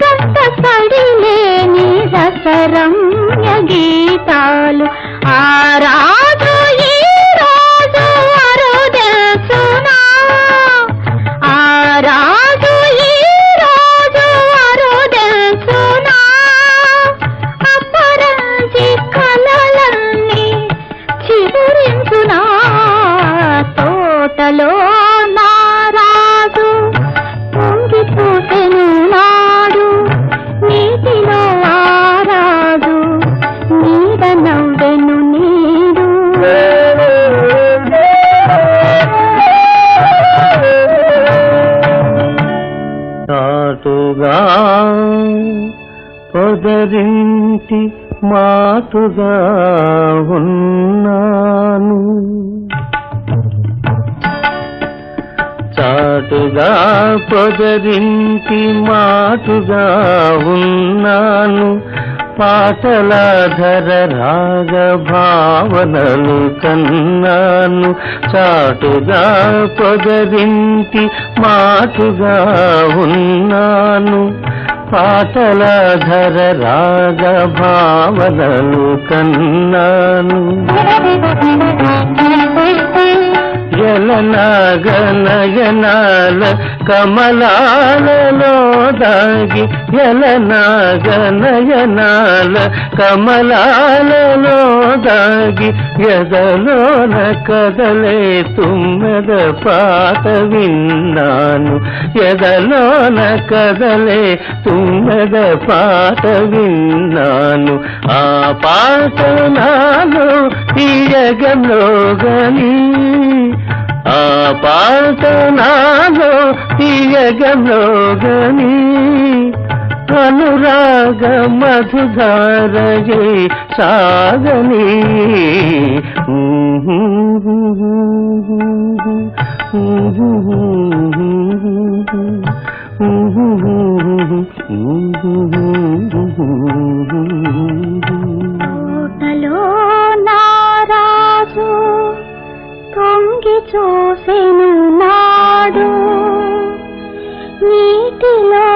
గంటపడిలేని రసరమ్య గీతాలు ఆరాధు ఈ రోజు అరుదెల్సునా ఆరాధు ఈ రోజు అరుదెల్సునా అపరంజి కలలన్నీ చిగురించునా తోటలో నారాజు పొంగిపోతెను నాడు నీటిలో ఆరాజు నీడ నవ్వెను నీడు చాటుగా పొదరింటి మాటుగా ఉన్నాను చాటుగా పొదరింటి మాటుగా ఉన్నాను పాటలాధర రాగ భావనలు కన్నాను చాటుగా పొదరింటి మాటుగా ఉన్నాను పాటలాధర రాగ భావనలు కన్నాను ఎలనాగనయనాల కమలాలలో దాగి ఎలనాగనయనాల కమలాలలో దాగి ఎదలోన కదలే తుమ్మెద పాట విన్నాను ఎదలోన కదలే తుమ్మెద పాట విన్నాను ఆ పాట నాలో తీయగలోగని ఆ పాట నాలో తీయగలోగని అనురాగ మధుధారయే సాగని తోటలో నారాజు తొంగి చూసెను నాడు నీటిలో